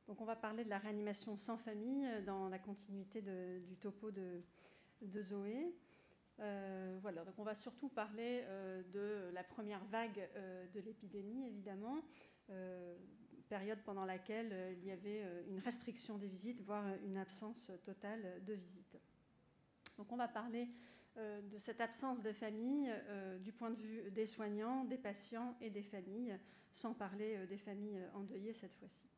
Donc on va parler de la réanimation sans famille dans la continuité du topo de Zoé. Voilà, donc on va surtout parler de la première vague de l'épidémie, évidemment, période pendant laquelle il y avait une restriction des visites, voire une absence totale de visites. Donc on va parler de cette absence de famille du point de vue des soignants, des patients et des familles, sans parler des familles endeuillées cette fois-ci.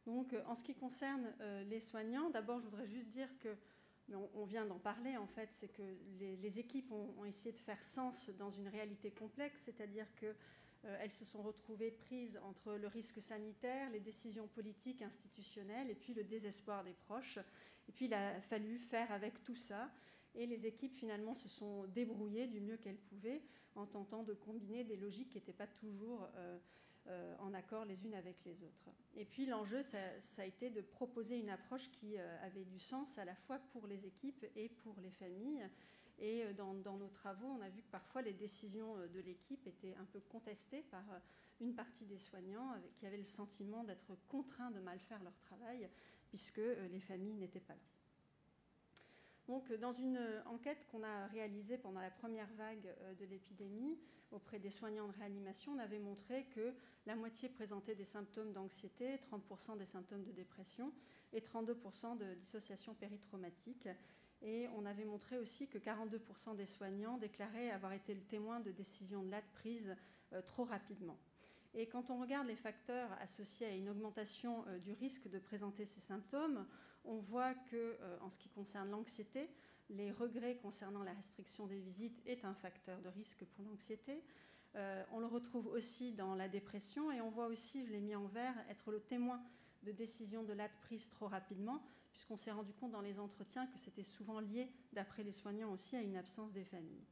Donc en ce qui concerne les soignants, d'abord je voudrais juste dire que, on vient d'en parler en fait, c'est que les équipes ont essayé de faire sens dans une réalité complexe, c'est-à-dire qu'elles se sont retrouvées prises entre le risque sanitaire, les décisions politiques, institutionnelles, et puis le désespoir des proches. Et puis il a fallu faire avec tout ça. Et les équipes, finalement, se sont débrouillées du mieux qu'elles pouvaient en tentant de combiner des logiques qui n'étaient pas toujours en accord les unes avec les autres. Et puis l'enjeu, ça a été de proposer une approche qui avait du sens à la fois pour les équipes et pour les familles. Et dans nos travaux, on a vu que parfois les décisions de l'équipe étaient un peu contestées par une partie des soignants qui avaient le sentiment d'être contraints de mal faire leur travail puisque les familles n'étaient pas là. Donc, dans une enquête qu'on a réalisée pendant la première vague de l'épidémie auprès des soignants de réanimation, on avait montré que la moitié présentait des symptômes d'anxiété, 30% des symptômes de dépression et 32% de dissociation péritraumatique. Et on avait montré aussi que 42% des soignants déclaraient avoir été le témoin de décisions de l'acte prises trop rapidement. Et quand on regarde les facteurs associés à une augmentation du risque de présenter ces symptômes, on voit qu'en ce qui concerne l'anxiété, les regrets concernant la restriction des visites est un facteur de risque pour l'anxiété. On le retrouve aussi dans la dépression et on voit aussi, je l'ai mis en vert, être le témoin de décisions de l'acte prises trop rapidement, puisqu'on s'est rendu compte dans les entretiens que c'était souvent lié, d'après les soignants aussi, à une absence des familles.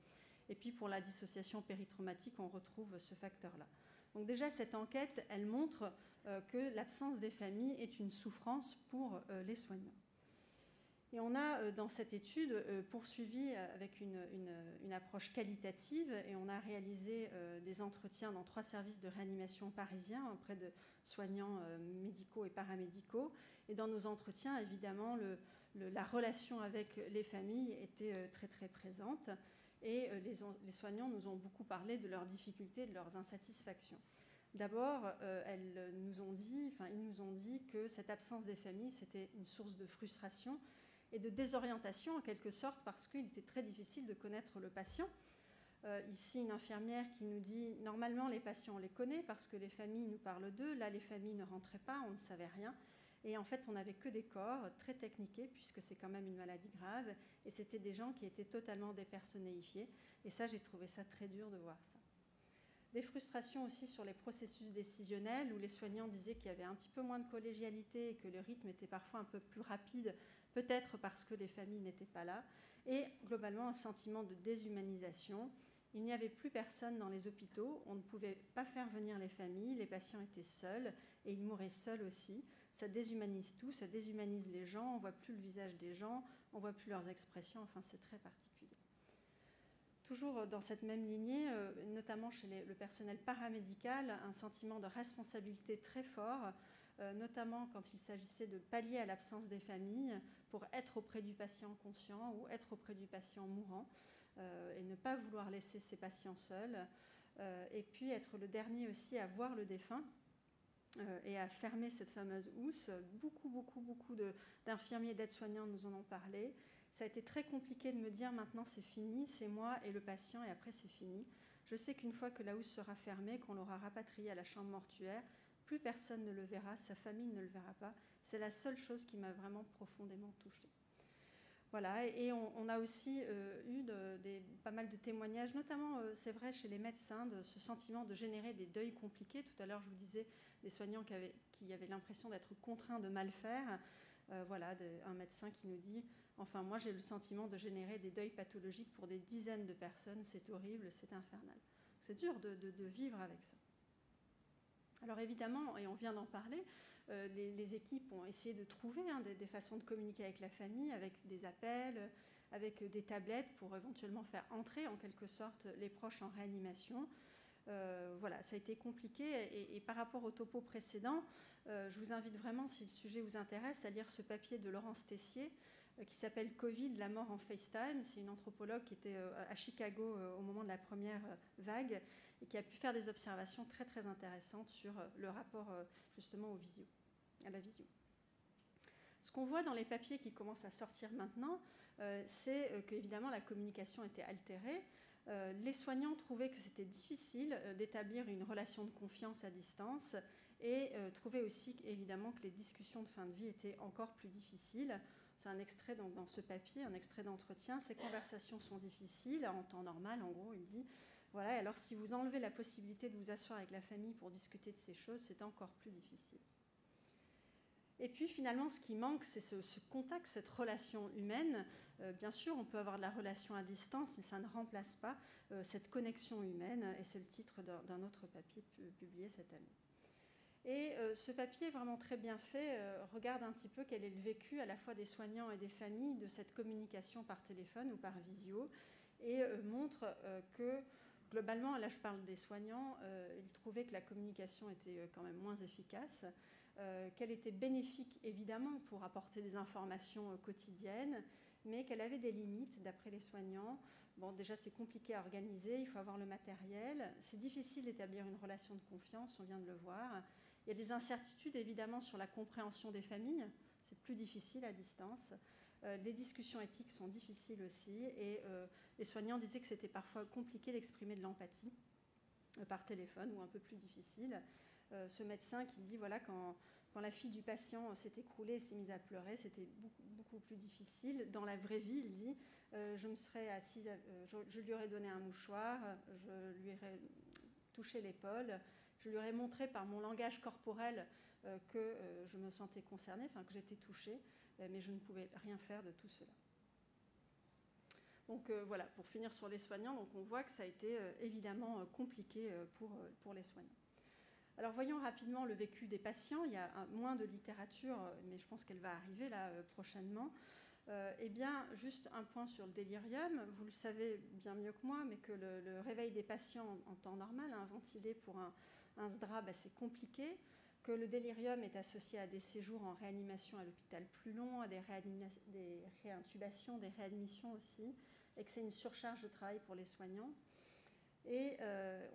Et puis pour la dissociation péritraumatique, on retrouve ce facteur-là. Donc déjà, cette enquête, elle montre que l'absence des familles est une souffrance pour les soignants. Et on a, dans cette étude, poursuivi avec une approche qualitative et on a réalisé des entretiens dans 3 services de réanimation parisiens auprès de soignants médicaux et paramédicaux. Et dans nos entretiens, évidemment, la relation avec les familles était très, très présente. Et les soignants nous ont beaucoup parlé de leurs difficultés, de leurs insatisfactions. D'abord, ils nous ont dit que cette absence des familles, c'était une source de frustration et de désorientation en quelque sorte, parce qu'il était très difficile de connaître le patient. Ici, une infirmière qui nous dit « Normalement, les patients, on les connaît parce que les familles nous parlent d'eux. Là, les familles ne rentraient pas, on ne savait rien. » Et en fait, on n'avait que des corps très techniqués, puisque c'est quand même une maladie grave. Et c'était des gens qui étaient totalement dépersonnifiés. Et ça, j'ai trouvé ça très dur de voir ça. Des frustrations aussi sur les processus décisionnels, où les soignants disaient qu'il y avait un petit peu moins de collégialité et que le rythme était parfois un peu plus rapide, peut-être parce que les familles n'étaient pas là. Et globalement, un sentiment de déshumanisation. Il n'y avait plus personne dans les hôpitaux, on ne pouvait pas faire venir les familles, les patients étaient seuls et ils mouraient seuls aussi. Ça déshumanise tout, ça déshumanise les gens, on ne voit plus le visage des gens, on ne voit plus leurs expressions, enfin c'est très particulier. Toujours dans cette même lignée, notamment chez le personnel paramédical, un sentiment de responsabilité très fort, notamment quand il s'agissait de pallier à l'absence des familles pour être auprès du patient conscient ou être auprès du patient mourant et ne pas vouloir laisser ses patients seuls. Et puis être le dernier aussi à voir le défunt et à fermer cette fameuse housse. Beaucoup d'infirmiers et d'aides-soignants nous en ont parlé. Ça a été très compliqué de me dire maintenant c'est fini, c'est moi et le patient et après c'est fini. Je sais qu'une fois que la housse sera fermée, qu'on l'aura rapatrié à la chambre mortuaire, plus personne ne le verra, sa famille ne le verra pas. C'est la seule chose qui m'a vraiment profondément touchée. Voilà, et on a aussi eu pas mal de témoignages, notamment, c'est vrai, chez les médecins, de ce sentiment de générer des deuils compliqués. Tout à l'heure, je vous disais, des soignants qui avaient l'impression d'être contraints de mal faire. Voilà, un médecin qui nous dit « Enfin, moi, j'ai le sentiment de générer des deuils pathologiques pour des dizaines de personnes. C'est horrible, c'est infernal. » C'est dur de vivre avec ça. Alors évidemment, et on vient d'en parler, les équipes ont essayé de trouver des façons de communiquer avec la famille, avec des appels, avec des tablettes pour éventuellement faire entrer en quelque sorte les proches en réanimation. Voilà, ça a été compliqué. Et par rapport au topo précédent, je vous invite vraiment, si le sujet vous intéresse, à lire ce papier de Laurence Tessier qui s'appelle « Covid, la mort en FaceTime ». C'est une anthropologue qui était à Chicago au moment de la première vague et qui a pu faire des observations très, très intéressantes sur le rapport justement à la visio. Ce qu'on voit dans les papiers qui commencent à sortir maintenant, c'est qu'évidemment la communication était altérée. Les soignants trouvaient que c'était difficile d'établir une relation de confiance à distance et trouvaient aussi évidemment que les discussions de fin de vie étaient encore plus difficiles. C'est un extrait donc, dans ce papier, un extrait d'entretien. Ces conversations sont difficiles en temps normal, en gros, il dit. Voilà, alors si vous enlevez la possibilité de vous asseoir avec la famille pour discuter de ces choses, c'est encore plus difficile. Et puis finalement, ce qui manque, c'est ce contact, cette relation humaine. Bien sûr, on peut avoir de la relation à distance, mais ça ne remplace pas cette connexion humaine. Et c'est le titre d'un autre papier publié cette année. Et ce papier, vraiment très bien fait, regarde un petit peu quel est le vécu à la fois des soignants et des familles de cette communication par téléphone ou par visio, et montre que globalement, là je parle des soignants, ils trouvaient que la communication était quand même moins efficace, qu'elle était bénéfique évidemment pour apporter des informations quotidiennes, mais qu'elle avait des limites d'après les soignants. Bon, déjà c'est compliqué à organiser, il faut avoir le matériel, c'est difficile d'établir une relation de confiance, on vient de le voir. Il y a des incertitudes évidemment sur la compréhension des familles, c'est plus difficile à distance. Les discussions éthiques sont difficiles aussi, et les soignants disaient que c'était parfois compliqué d'exprimer de l'empathie par téléphone, ou un peu plus difficile. Ce médecin qui dit, voilà, quand la fille du patient s'est écroulée et s'est mise à pleurer, c'était beaucoup plus difficile. Dans la vraie vie, il dit, je me serais assise, je lui aurais donné un mouchoir, je lui aurais touché l'épaule, je lui aurais montré par mon langage corporel que je me sentais concernée, enfin que j'étais touchée, mais je ne pouvais rien faire de tout cela. Donc voilà, pour finir sur les soignants, donc on voit que ça a été évidemment compliqué pour les soignants. Alors voyons rapidement le vécu des patients. Il y a moins de littérature, mais je pense qu'elle va arriver là prochainement. Eh bien, juste un point sur le délirium. Vous le savez bien mieux que moi, mais que le réveil des patients en temps normal, ventilé pour un SDRA, c'est compliqué, que le délirium est associé à des séjours en réanimation à l'hôpital plus longs, à des réintubations, des réadmissions aussi, et que c'est une surcharge de travail pour les soignants. Et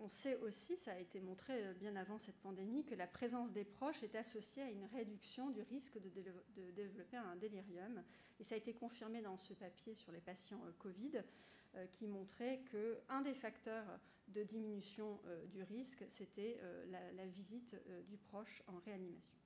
on sait aussi, ça a été montré bien avant cette pandémie, que la présence des proches est associée à une réduction du risque de développer un délirium. Et ça a été confirmé dans ce papier sur les patients Covid, qui montrait qu'un des facteurs de diminution du risque, c'était la visite du proche en réanimation.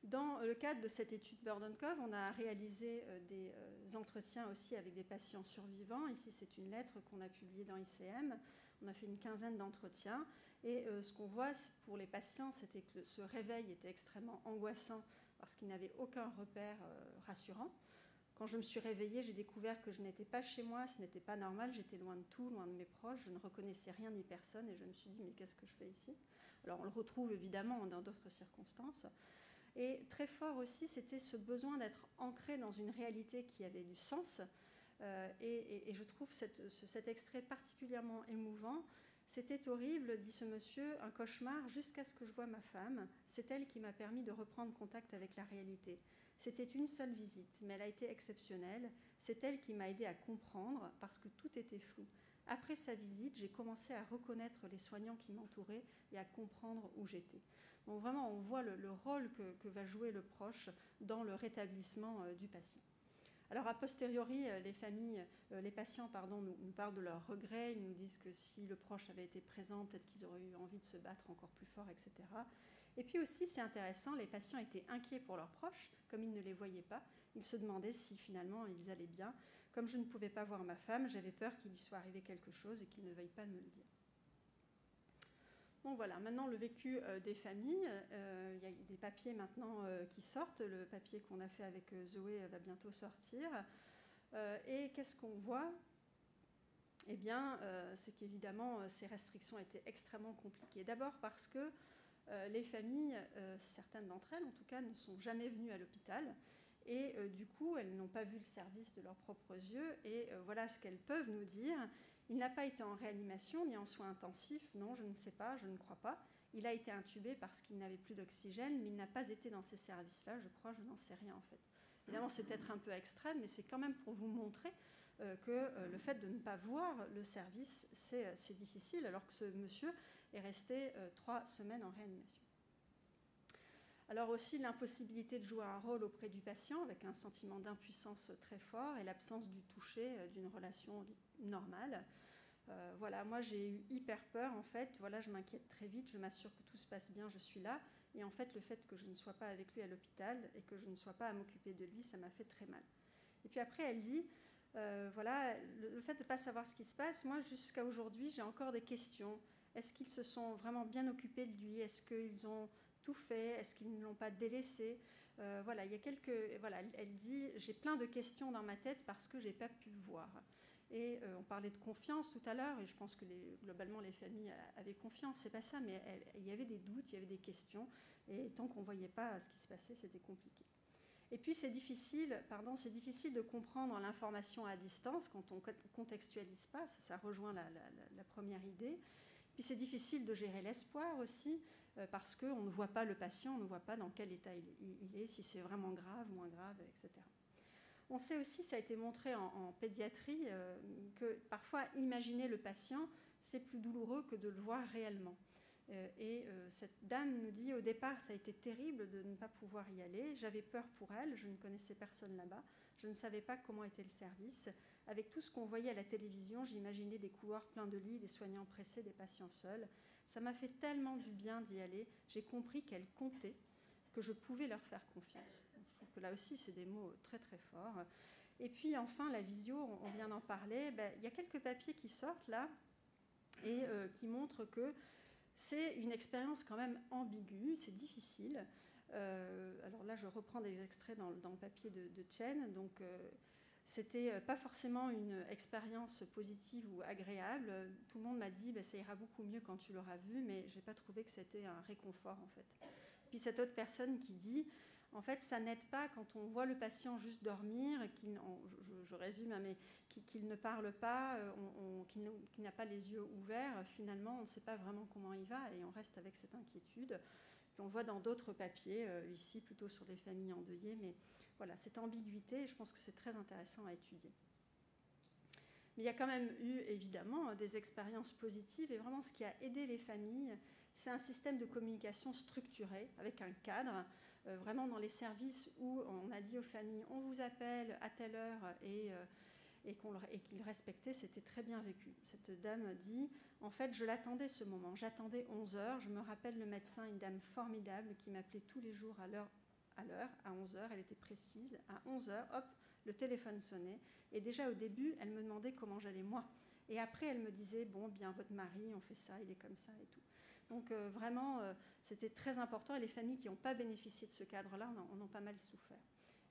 Dans le cadre de cette étude Burden Cove, on a réalisé des entretiens aussi avec des patients survivants. Ici, c'est une lettre qu'on a publiée dans ICM. On a fait une quinzaine d'entretiens. Et ce qu'on voit pour les patients, c'était que ce réveil était extrêmement angoissant parce qu'ils n'avaient aucun repère rassurant. Quand je me suis réveillée, j'ai découvert que je n'étais pas chez moi, ce n'était pas normal, j'étais loin de tout, loin de mes proches, je ne reconnaissais rien ni personne et je me suis dit, mais qu'est-ce que je fais ici? Alors on le retrouve évidemment dans d'autres circonstances. Et très fort aussi, c'était ce besoin d'être ancré dans une réalité qui avait du sens. Et je trouve cet extrait particulièrement émouvant. C'était horrible, dit ce monsieur, un cauchemar jusqu'à ce que je voie ma femme. C'est elle qui m'a permis de reprendre contact avec la réalité. C'était une seule visite, mais elle a été exceptionnelle. C'est elle qui m'a aidé à comprendre parce que tout était flou. Après sa visite, j'ai commencé à reconnaître les soignants qui m'entouraient et à comprendre où j'étais. Donc vraiment, on voit le rôle que va jouer le proche dans le rétablissement du patient. Alors, a posteriori, les patients nous parlent de leurs regrets. Ils nous disent que si le proche avait été présent, peut-être qu'ils auraient eu envie de se battre encore plus fort, etc. Et puis aussi, c'est intéressant, les patients étaient inquiets pour leurs proches, comme ils ne les voyaient pas. Ils se demandaient si finalement ils allaient bien. Comme je ne pouvais pas voir ma femme, j'avais peur qu'il lui soit arrivé quelque chose et qu'il ne veuille pas me le dire. Donc voilà, maintenant le vécu des familles. Il y a des papiers maintenant qui sortent. Le papier qu'on a fait avec Zoé va bientôt sortir. Et qu'est-ce qu'on voit? Eh bien, c'est qu'évidemment, ces restrictions étaient extrêmement compliquées. D'abord parce que les familles, certaines d'entre elles en tout cas, ne sont jamais venues à l'hôpital. Et du coup, elles n'ont pas vu le service de leurs propres yeux. Et voilà ce qu'elles peuvent nous dire. Il n'a pas été en réanimation ni en soins intensifs. Non, je ne sais pas, je ne crois pas. Il a été intubé parce qu'il n'avait plus d'oxygène, mais il n'a pas été dans ces services-là. Je crois, je n'en sais rien en fait. Évidemment, c'est peut-être un peu extrême, mais c'est quand même pour vous montrer que le fait de ne pas voir le service, c'est difficile, alors que ce monsieur est resté 3 semaines en réanimation. Alors aussi l'impossibilité de jouer un rôle auprès du patient avec un sentiment d'impuissance très fort et l'absence du toucher d'une relation normale. Voilà, moi j'ai eu hyper peur en fait, voilà, je m'inquiète très vite, je m'assure que tout se passe bien, je suis là. Et en fait, le fait que je ne sois pas avec lui à l'hôpital et que je ne sois pas à m'occuper de lui, ça m'a fait très mal. Et puis après, elle dit, voilà, le fait de ne pas savoir ce qui se passe, moi jusqu'à aujourd'hui, j'ai encore des questions. Est-ce qu'ils se sont vraiment bien occupés de lui? Est-ce qu'ils ont tout fait? Est-ce qu'ils ne l'ont pas délaissé? Voilà, il y a quelques... Voilà, elle dit, j'ai plein de questions dans ma tête parce que je n'ai pas pu voir. Et on parlait de confiance tout à l'heure, et je pense que globalement les familles avaient confiance, c'est pas ça, mais il y avait des doutes, il y avait des questions, et tant qu'on ne voyait pas ce qui se passait, c'était compliqué. Et puis c'est difficile de comprendre l'information à distance quand on ne contextualise pas, ça rejoint la première idée. Puis c'est difficile de gérer l'espoir aussi, parce qu'on ne voit pas le patient, on ne voit pas dans quel état il est, si c'est vraiment grave, moins grave, etc. On sait aussi, ça a été montré en pédiatrie, que parfois imaginer le patient, c'est plus douloureux que de le voir réellement. Et cette dame nous dit, au départ, ça a été terrible de ne pas pouvoir y aller. J'avais peur pour elle, je ne connaissais personne là-bas. Je ne savais pas comment était le service. Avec tout ce qu'on voyait à la télévision, j'imaginais des couloirs pleins de lits, des soignants pressés, des patients seuls. Ça m'a fait tellement du bien d'y aller. J'ai compris qu'elle comptait, que je pouvais leur faire confiance. Je trouve que là aussi, c'est des mots très très forts. Et puis enfin, la visio, on vient d'en parler. Il y a quelques papiers qui sortent là et qui montrent que c'est une expérience quand même ambiguë, c'est difficile. Alors là, je reprends des extraits dans le papier de Chen. Donc, c'était pas forcément une expérience positive ou agréable. Tout le monde m'a dit ça ira beaucoup mieux quand tu l'auras vu, mais je n'ai pas trouvé que c'était un réconfort en fait. Puis cette autre personne qui dit, en fait, ça n'aide pas quand on voit le patient juste dormir, je résume, mais qu'il ne parle pas, qu'il n'a pas les yeux ouverts. Finalement, on ne sait pas vraiment comment il va et on reste avec cette inquiétude. Puis on voit dans d'autres papiers, ici plutôt sur des familles endeuillées, mais voilà, cette ambiguïté, je pense que c'est très intéressant à étudier. Mais il y a quand même eu, évidemment, des expériences positives et vraiment ce qui a aidé les familles, c'est un système de communication structuré avec un cadre. Vraiment dans les services où on a dit aux familles on vous appelle à telle heure et qu'ils respectaient, c'était très bien vécu. Cette dame dit en fait je l'attendais ce moment, j'attendais 11h, je me rappelle le médecin, une dame formidable qui m'appelait tous les jours à l'heure, à 11h, elle était précise, à 11h, hop, le téléphone sonnait et déjà au début elle me demandait comment j'allais moi. Et après elle me disait bon bien votre mari, on fait ça, il est comme ça et tout. Donc vraiment, c'était très important et les familles qui n'ont pas bénéficié de ce cadre-là en ont pas mal souffert.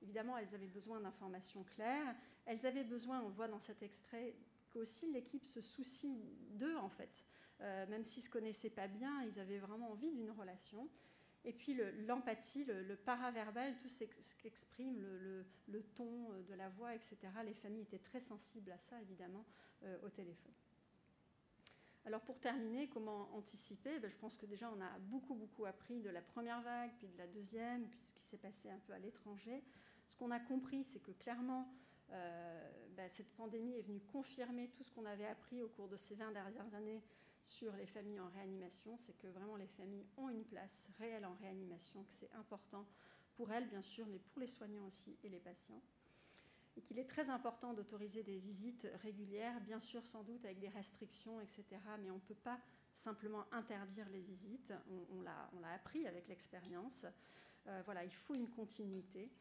Évidemment, elles avaient besoin d'informations claires. Elles avaient besoin, on le voit dans cet extrait, qu'aussi l'équipe se soucie d'eux en fait. Même s'ils ne se connaissaient pas bien, ils avaient vraiment envie d'une relation. Et puis l'empathie, le paraverbal, tout ce qu'exprime le ton de la voix, etc. Les familles étaient très sensibles à ça, évidemment, au téléphone. Alors pour terminer, comment anticiper? Je pense que déjà on a beaucoup appris de la première vague, puis de la deuxième, puis ce qui s'est passé un peu à l'étranger. Ce qu'on a compris, c'est que clairement, cette pandémie est venue confirmer tout ce qu'on avait appris au cours de ces 20 dernières années sur les familles en réanimation. C'est que vraiment les familles ont une place réelle en réanimation, que c'est important pour elles bien sûr, mais pour les soignants aussi et les patients. Et qu'il est très important d'autoriser des visites régulières, bien sûr sans doute avec des restrictions, etc. Mais on ne peut pas simplement interdire les visites, on l'a appris avec l'expérience. Voilà, il faut une continuité,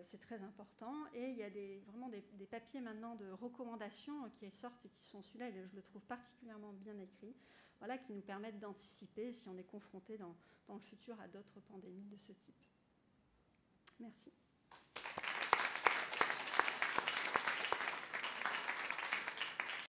c'est très important. Et il y a vraiment des papiers maintenant de recommandations qui sortent et qui sont celui-là, et je le trouve particulièrement bien écrit, voilà, qui nous permettent d'anticiper si on est confronté dans le futur à d'autres pandémies de ce type. Merci.